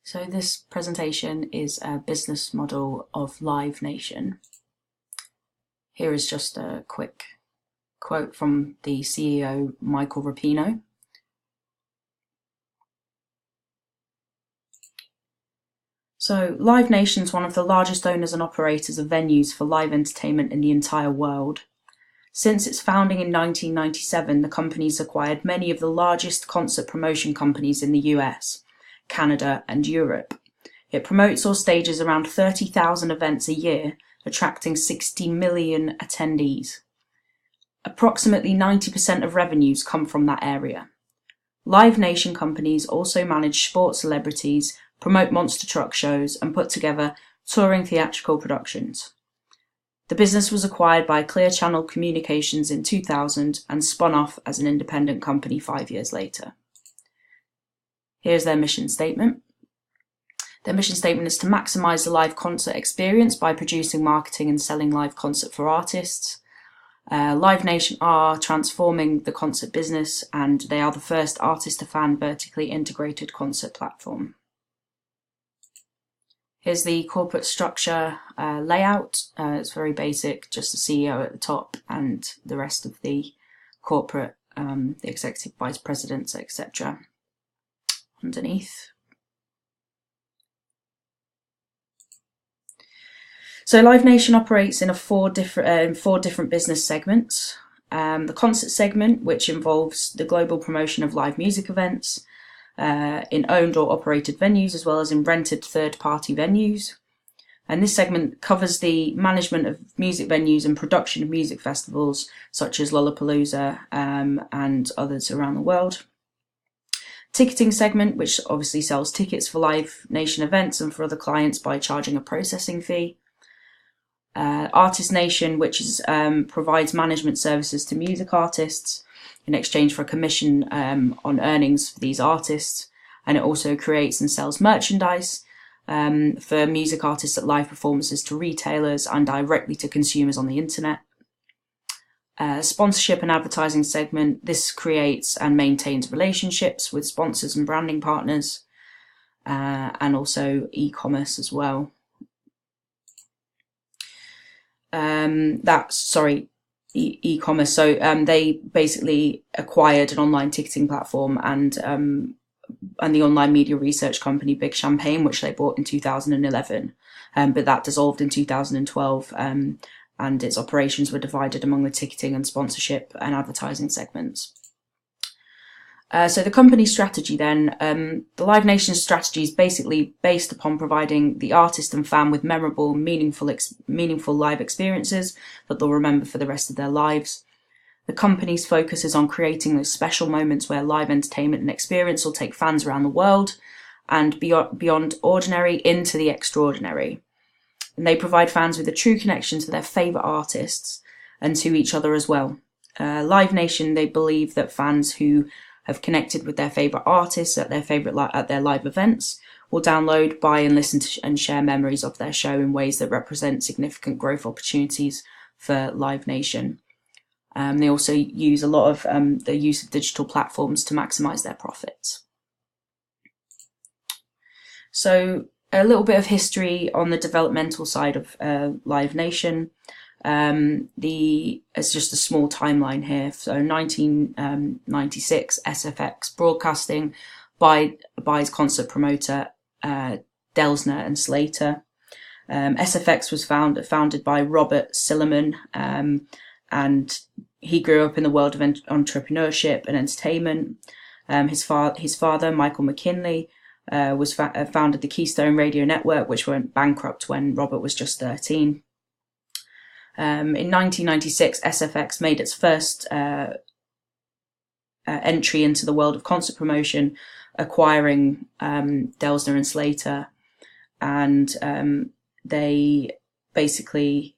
So this presentation is a business model of Live Nation. Here is just a quick quote from the CEO, Michael Rapino. So Live Nation is one of the largest owners and operators of venues for live entertainment in the entire world. Since its founding in 1997, the company's acquired many of the largest concert promotion companies in the US, Canada, and Europe. It promotes or stages around 30,000 events a year, attracting 60 million attendees. Approximately 90% of revenues come from that area. Live Nation companies also manage sports celebrities, promote monster truck shows, and put together touring theatrical productions. The business was acquired by Clear Channel Communications in 2000 and spun off as an independent company 5 years later. Here's their mission statement. Their mission statement is to maximize the live concert experience by producing, marketing, and selling live concert for artists. Live Nation are transforming the concert business, and they are the first artist-to-fan vertically integrated concert platform. Here's the corporate structure layout. It's very basic, just the CEO at the top and the rest of the corporate, the executive vice presidents, etc. underneath. So Live Nation operates in four different business segments. The concert segment, which involves the global promotion of live music events in owned or operated venues, as well as in rented third-party venues. And this segment covers the management of music venues and production of music festivals, such as Lollapalooza and others around the world. Ticketing segment, which obviously sells tickets for Live Nation events and for other clients by charging a processing fee. Artist Nation, which provides management services to music artists in exchange for a commission on earnings for these artists, and it also creates and sells merchandise for music artists at live performances to retailers and directly to consumers on the internet. Sponsorship and advertising segment, this creates and maintains relationships with sponsors and branding partners, and also e-commerce as well. E-commerce. So they basically acquired an online ticketing platform and the online media research company Big Champagne, which they bought in 2011, but that dissolved in 2012. And its operations were divided among the ticketing and sponsorship and advertising segments. So the company strategy then, the Live Nation strategy is basically based upon providing the artist and fan with memorable, meaningful live experiences that they'll remember for the rest of their lives. The company's focus is on creating those special moments where live entertainment and experience will take fans around the world and beyond ordinary into the extraordinary. And they provide fans with a true connection to their favourite artists and to each other as well. Live Nation, they believe that fans who have connected with their favourite artists at their live events will download, buy and listen to and share memories of their show in ways that represent significant growth opportunities for Live Nation. They also use a lot of the use of digital platforms to maximise their profits. So a little bit of history on the developmental side of Live Nation. It's just a small timeline here. So 1996, SFX Broadcasting buys concert promoter Delsner and Slater. SFX was founded by Robert Silliman, and he grew up in the world of entrepreneurship and entertainment. His father, Michael McKinley, founded the Keystone Radio Network, which went bankrupt when Robert was just 13. In 1996, SFX made its first entry into the world of concert promotion, acquiring Delsner and Slater, and they basically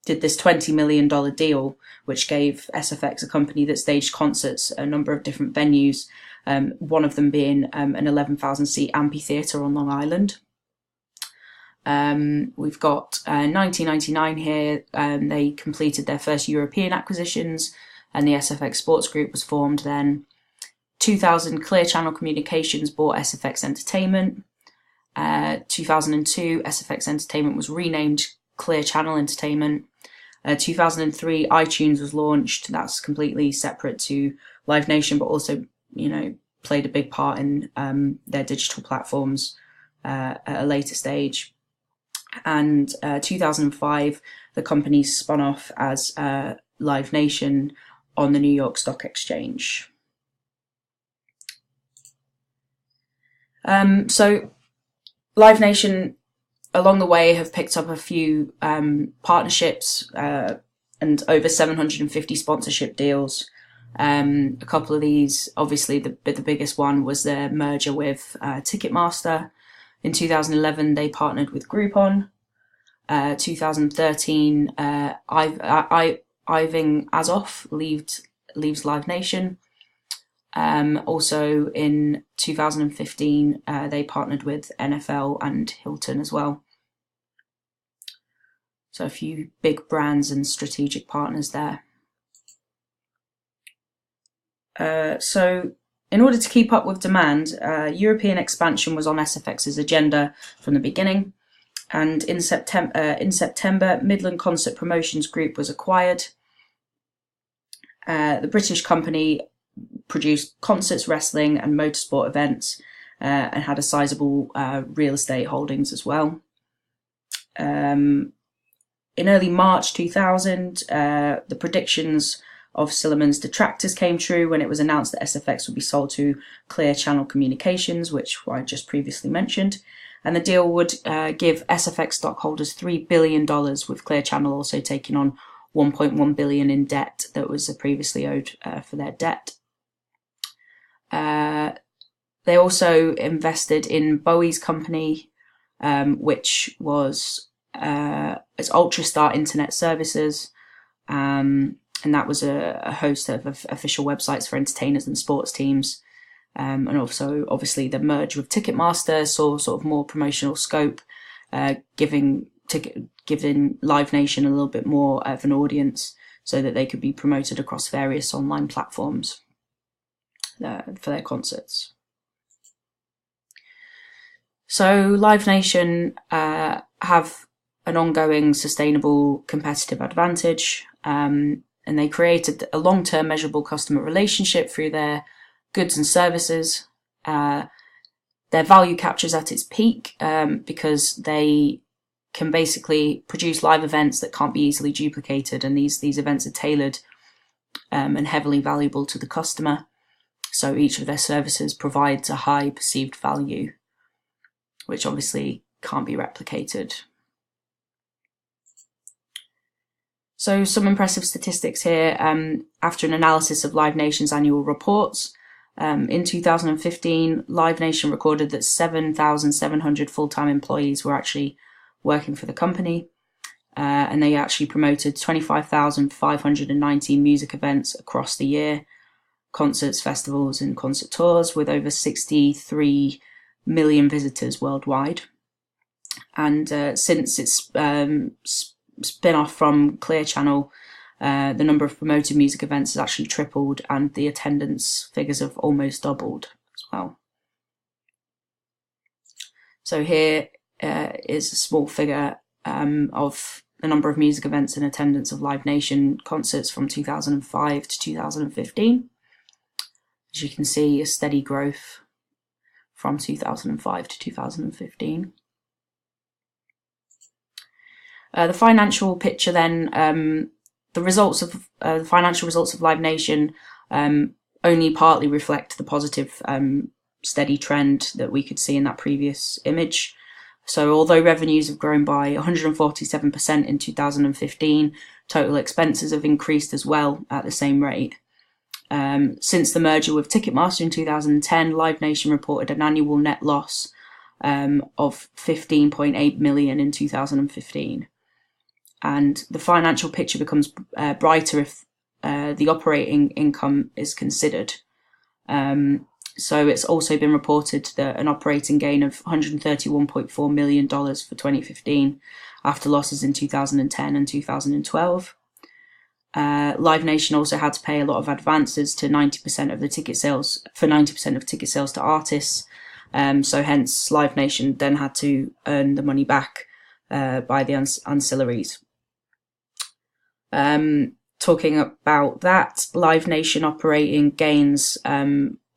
did this $20 million deal, which gave SFX, a company that staged concerts at a number of different venues, one of them being an 11,000-seat amphitheatre on Long Island. We've got 1999 here. They completed their first European acquisitions, and the SFX Sports Group was formed then. 2000, Clear Channel Communications bought SFX Entertainment. 2002, SFX Entertainment was renamed Clear Channel Entertainment. 2003, iTunes was launched. That's completely separate to Live Nation, but also, played a big part in their digital platforms at a later stage. And 2005, the company spun off as Live Nation on the New York Stock Exchange. So Live Nation, along the way, have picked up a few partnerships and over 750 sponsorship deals. A couple of these, obviously the biggest one was their merger with Ticketmaster. In 2011, they partnered with Groupon. 2013, Ivan Azov leaves Live Nation. Also in 2015, they partnered with NFL and Hilton as well. So a few big brands and strategic partners there. So in order to keep up with demand, European expansion was on SFX's agenda from the beginning. And in September, Midland Concert Promotions Group was acquired. The British company produced concerts, wrestling and motorsport events, and had a sizable real estate holdings as well. In early March 2000, the predictions of Silliman's detractors came true when it was announced that SFX would be sold to Clear Channel Communications, which I just previously mentioned. And the deal would give SFX stockholders $3 billion, with Clear Channel also taking on $1.1 billion in debt that was previously owed for their debt. They also invested in Bowie's company, which was it's Ultrastar Internet Services, and that was a host of official websites for entertainers and sports teams. And also, obviously, the merger with Ticketmaster saw sort of more promotional scope, giving Live Nation a little bit more of an audience so that they could be promoted across various online platforms for their concerts. So Live Nation have an ongoing sustainable competitive advantage, and they created a long-term measurable customer relationship through their goods and services. Their value captures at its peak because they can basically produce live events that can't be easily duplicated, and these events are tailored and heavily valuable to the customer. So each of their services provides a high perceived value, which obviously can't be replicated. So some impressive statistics here. After an analysis of Live Nation's annual reports, in 2015, Live Nation recorded that 7,700 full-time employees were actually working for the company, and they actually promoted 25,519 music events across the year, concerts, festivals, and concert tours, with over 63 million visitors worldwide. And since its spin-off from Clear Channel, the number of promoted music events has actually tripled, and the attendance figures have almost doubled as well. So here is a small figure of the number of music events and attendance of Live Nation concerts from 2005 to 2015. As you can see, a steady growth from 2005 to 2015. The financial picture then, the financial results of Live Nation only partly reflect the positive steady trend that we could see in that previous image. So although revenues have grown by 147% in 2015, total expenses have increased as well at the same rate. Since the merger with Ticketmaster in 2010, Live Nation reported an annual net loss of $15.8 million in 2015. And the financial picture becomes brighter if the operating income is considered. So it's also been reported that an operating gain of $131.4 million for 2015 after losses in 2010 and 2012. Live Nation also had to pay a lot of advances to 90% of the ticket sales, for 90% of ticket sales to artists. So hence Live Nation then had to earn the money back by the ancillaries. Talking about that, Live Nation operating gains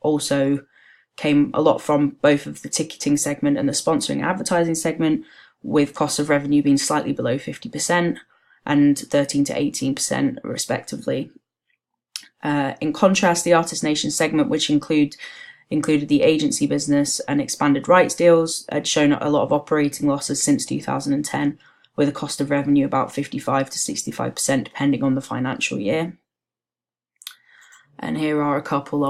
also came a lot from both of the ticketing segment and the sponsoring and advertising segment, with cost of revenue being slightly below 50% and 13 to 18% respectively. In contrast, the Artist Nation segment, which included the agency business and expanded rights deals, had shown a lot of operating losses since 2010, with a cost of revenue about 55 to 65% depending on the financial year. And here are a couple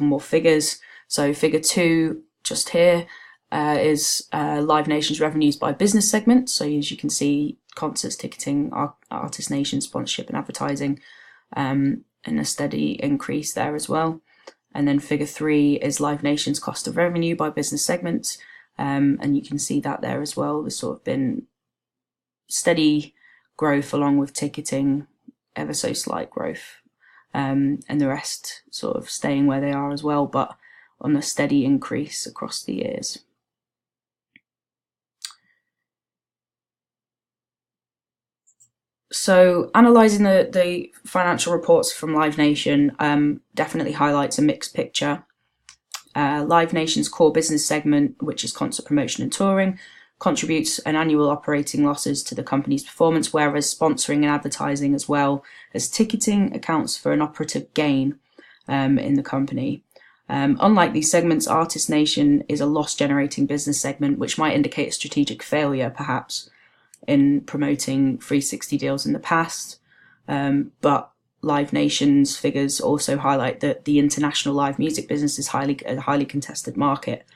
more figures. So figure 2 just here is Live Nation's revenues by business segment. So as you can see, concerts, ticketing, Artist Nation, sponsorship and advertising, and a steady increase there as well. And then figure 3 is Live Nation's cost of revenue by business segments. And you can see that there as well. There's sort of been steady growth along with ticketing, ever so slight growth, and the rest sort of staying where they are as well, but on a steady increase across the years. So analysing the financial reports from Live Nation definitely highlights a mixed picture. Live Nation's core business segment, which is concert promotion and touring, contributes an annual operating losses to the company's performance, whereas sponsoring and advertising as well as ticketing accounts for an operative gain in the company. Unlike these segments, Artist Nation is a loss-generating business segment, which might indicate a strategic failure, perhaps, in promoting 360 deals in the past. But Live Nation's figures also highlight that the international live music business is a highly contested market.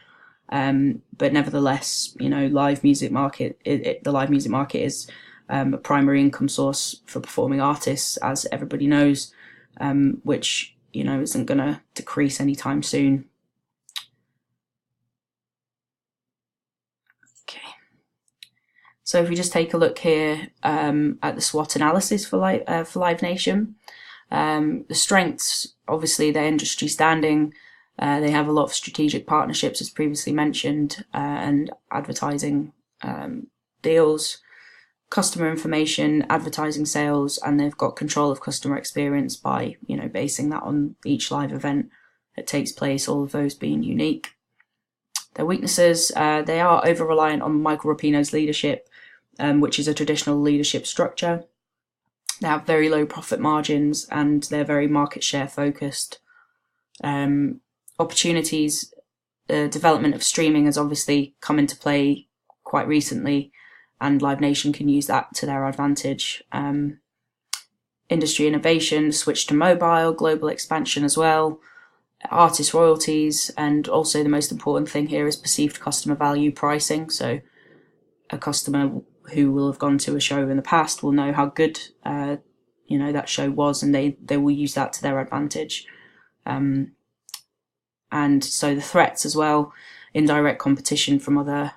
But nevertheless, live music market. The live music market is a primary income source for performing artists, as everybody knows, which isn't going to decrease anytime soon. Okay. So if we just take a look here at the SWOT analysis for Live Nation, the strengths, obviously, their industry standing. They have a lot of strategic partnerships, as previously mentioned, and advertising deals, customer information, advertising sales, and they've got control of customer experience by, basing that on each live event that takes place, all of those being unique. Their weaknesses, they are over-reliant on Michael Rapinoe's leadership, which is a traditional leadership structure. They have very low profit margins and they're very market share focused. Opportunities, the development of streaming has obviously come into play quite recently, and Live Nation can use that to their advantage. Industry innovation, switch to mobile, global expansion as well, artist royalties, and also the most important thing here is perceived customer value pricing. So a customer who will have gone to a show in the past will know how good that show was, and they will use that to their advantage. And so the threats as well, indirect competition from other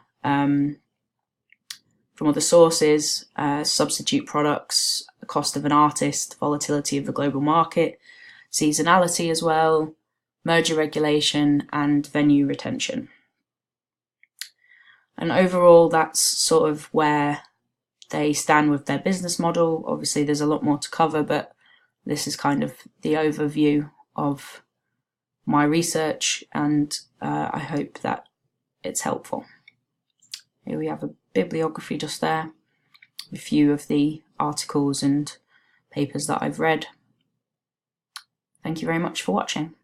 sources, substitute products, the cost of an artist, volatility of the global market, seasonality as well, merger regulation, and venue retention. And overall, that's sort of where they stand with their business model. Obviously, there's a lot more to cover, but this is kind of the overview of my research, and I hope that it's helpful. Here we have a bibliography just there, a few of the articles and papers that I've read. Thank you very much for watching.